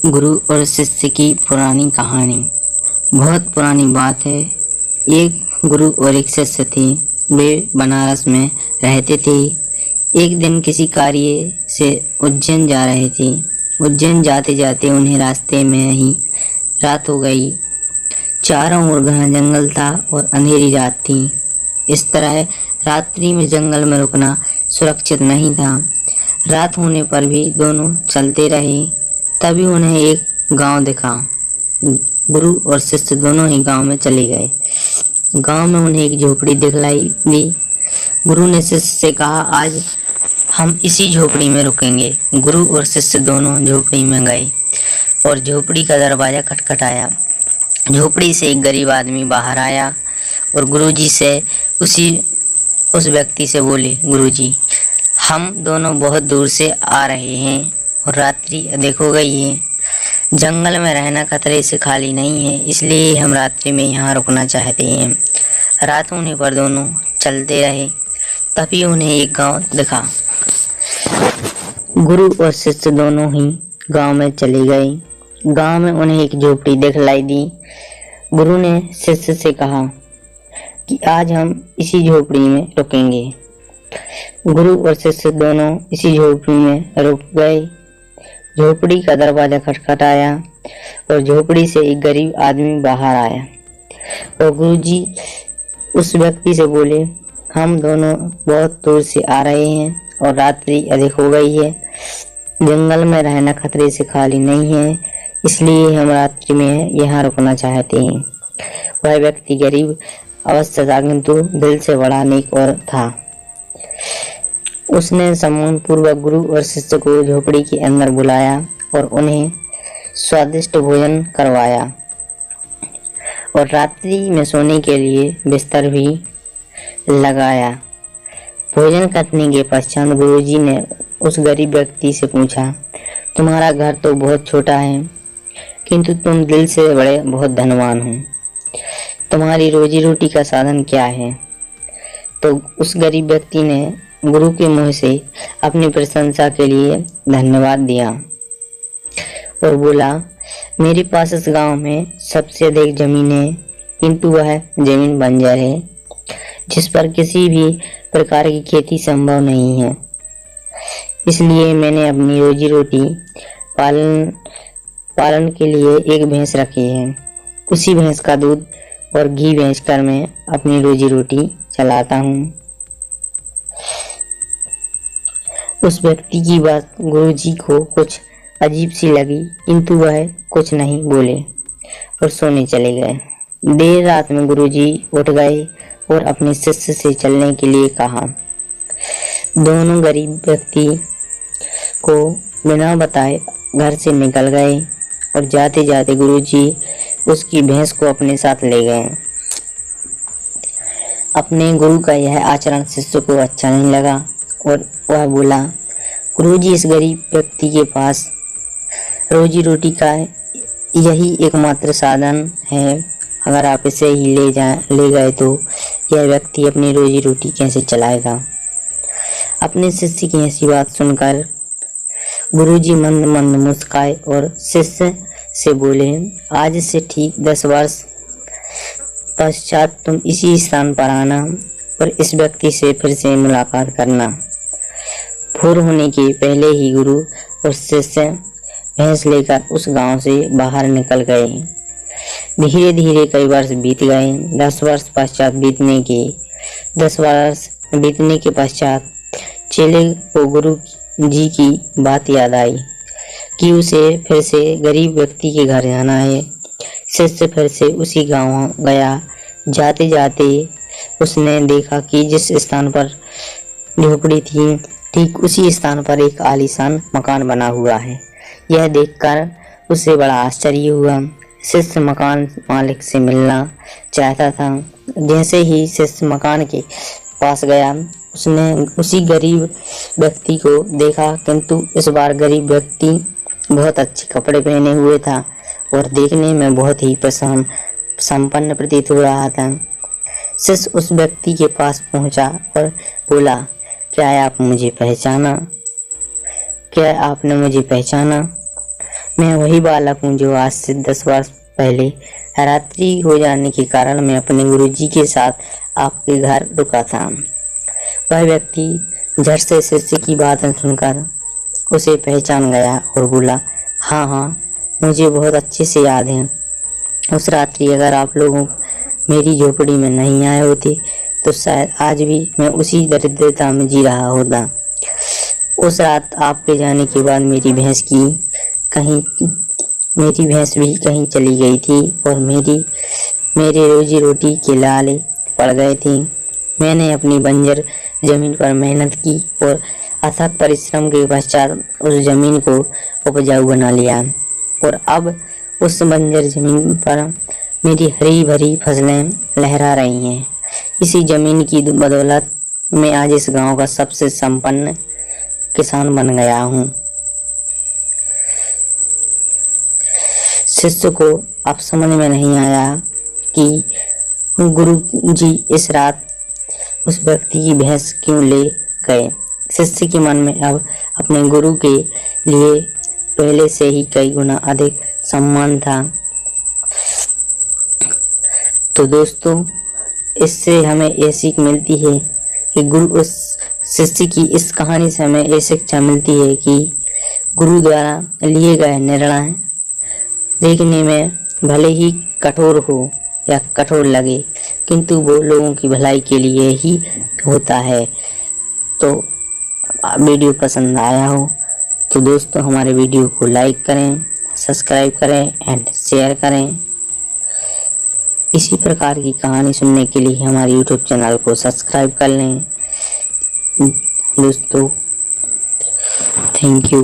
गुरु और शिष्य की पुरानी कहानी। बहुत पुरानी बात है। एक गुरु और एक शिष्य थे। वे बनारस में रहते थे। एक दिन किसी कार्य से उज्जैन जा रहे थे। उज्जैन जाते जाते उन्हें रास्ते में ही रात हो गई। चारों ओर घना जंगल था और अंधेरी रात थी। इस तरह रात्रि में जंगल में रुकना सुरक्षित नहीं था। रात होने पर भी दोनों चलते रहे। तभी उन्हें एक गांव दिखा। गुरु और शिष्य दोनों ही गांव में चले गए। गांव में उन्हें एक झोपड़ी दिखलाई दी। गुरु ने शिष्य से कहा, आज हम इसी झोपड़ी में रुकेंगे। गुरु और शिष्य दोनों झोपड़ी में गए और झोपड़ी का दरवाजा खटखटाया। झोपड़ी से एक गरीब आदमी बाहर आया और गुरुजी से उस व्यक्ति से बोले, गुरुजी, हम दोनों बहुत दूर से आ रहे हैं और रात्रि अधिक हो गई है। जंगल में रहना खतरे से खाली नहीं है, इसलिए हम रात्रि में यहाँ रुकना चाहते हैं। रात होने पर दोनों चलते रहे। तभी उन्हें एक गांव दिखा। गुरु और शिष्य दोनों ही गांव में चले गए। गांव में उन्हें एक झोपड़ी दिखलाई दी। गुरु ने शिष्य से कहा कि आज हम इसी झोपड़ी में रुकेंगे। गुरु और शिष्य दोनों इसी झोपड़ी में रुक गए। झोपड़ी का दरवाजा खटखटाया और झोपड़ी से एक गरीब आदमी बाहर आया और गुरुजी उस व्यक्ति से बोले, हम दोनों बहुत दूर से आ रहे हैं और रात्रि अधिक हो गई है। जंगल में रहना खतरे से खाली नहीं है, इसलिए हम रात्रि में यहाँ रुकना चाहते हैं। वह व्यक्ति गरीब अवस्था था, किंतु दिल से बड़ा नेक और था। उसने सम्मान पूर्वक गुरु और शिष्य को झोपड़ी के अंदर बुलाया और उन्हें स्वादिष्ट भोजन करवाया और रात्रि में सोने के लिए बिस्तर भी लगाया। भोजन करने के पश्चात गुरुजी ने उस गरीब व्यक्ति से पूछा, तुम्हारा घर तो बहुत छोटा है, किंतु तुम दिल से बड़े बहुत धनवान हो। तुम्हारी रोजी रोटी का साधन क्या है? तो उस गरीब व्यक्ति ने गुरु के मुंह से अपनी प्रशंसा के लिए धन्यवाद दिया और बोला, मेरे पास इस गांव में सबसे अधिक जमीन है, किंतु वह जमीन बंजर है, जिस पर किसी भी प्रकार की खेती संभव नहीं है। इसलिए मैंने अपनी रोजी रोटी पालन के लिए एक भैंस रखी है। उसी भैंस का दूध और घी बेचकर मैं अपनी रोजी रोटी चलाता हूँ। उस व्यक्ति की बात गुरुजी को कुछ अजीब सी लगी, किंतु वह कुछ नहीं बोले और सोने चले गए। देर रात में गुरुजी उठ गए और अपने शिष्य से चलने के लिए कहा। दोनों गरीब व्यक्ति को बिना बताए घर से निकल गए और जाते जाते गुरुजी उसकी भैंस को अपने साथ ले गए। अपने गुरु का यह आचरण शिष्य को अच्छा नहीं लगा और वह बोला, गुरुजी, इस गरीब व्यक्ति के पास रोजी रोटी का यही एकमात्र साधन है। अगर आप इसे ही ले गए तो यह व्यक्ति अपनी रोजी रोटी कैसे चलाएगा? अपने शिष्य की ऐसी बात सुनकर गुरुजी मंद मंद मुस्काए और शिष्य से बोले, आज से ठीक 10 वर्ष पश्चात तुम इसी स्थान पर आना और इस व्यक्ति से फिर से मुलाकात करना। भोर होने के पहले ही गुरु और शिष्य भैंस लेकर उस गांव से बाहर निकल गए। धीरे धीरे कई वर्ष बीत गए। 10 वर्ष बीतने के पश्चात चेले को गुरु जी की बात याद आई कि उसे फिर से गरीब व्यक्ति के घर जाना है। शिष्य फिर से उसी गांव गया। जाते जाते उसने देखा कि जिस स्थान पर झोपड़ी थी, ठीक उसी स्थान पर एक आलीशान मकान बना हुआ है। यह देखकर उसे बड़ा आश्चर्य हुआ। शिष्य मकान मालिक से मिलना चाहता था। जैसे ही शिष्य मकान के पास गया, उसने उसी गरीब व्यक्ति को देखा, किंतु इस बार गरीब व्यक्ति बहुत अच्छे कपड़े पहने हुए था और देखने में बहुत ही संपन्न प्रतीत हो रहा था। शिष्य उस व्यक्ति के पास पहुंचा और बोला, क्या आपने मुझे पहचाना? मैं वही बालक हूँ जो आज से 10 वर्ष पहले रात्रि हो जाने के कारण मैं अपने गुरुजी के साथ आपके घर रुका था। वह व्यक्ति झट से शिष्य की बातें सुनकर उसे पहचान गया और बोला, हाँ हाँ, मुझे बहुत अच्छे से याद है। उस रात्रि अगर आप लोगों मेरी झोपड़ी में नहीं आए होते तो शायद आज भी मैं उसी दरिद्रता में जी रहा होता। उस रात आपके जाने के बाद मेरी भैंस भी कहीं चली गई थी और मेरे रोजी रोटी के लाले पड़ गए थे। मैंने अपनी बंजर जमीन पर मेहनत की और अथक परिश्रम के पश्चात उस जमीन को उपजाऊ बना लिया और अब उस बंजर जमीन पर मेरी हरी भरी फसलें लहरा रही हैं। इसी जमीन की बदौलत मैं आज इस गांव का सबसे संपन्न किसान बन गया हूँ। शिष्य को अब समझ में नहीं आया कि गुरु जी इस रात उस व्यक्ति की भैंस क्यों ले गए। शिष्य के मन में अब अपने गुरु के लिए पहले से ही कई गुना अधिक सम्मान था। तो दोस्तों, इससे हमें यह सीख मिलती है कि गुरु उस शिष्य की इस कहानी से हमें यह शिक्षा मिलती है कि गुरु द्वारा लिए गए निर्णय देखने में भले ही कठोर हो या कठोर लगे, किंतु वो लोगों की भलाई के लिए ही होता है। तो वीडियो पसंद आया हो तो दोस्तों हमारे वीडियो को लाइक करें, सब्सक्राइब करें एंड शेयर करें। इसी प्रकार की कहानी सुनने के लिए हमारे यूट्यूब चैनल को सब्सक्राइब कर लें। दोस्तों, थैंक यू।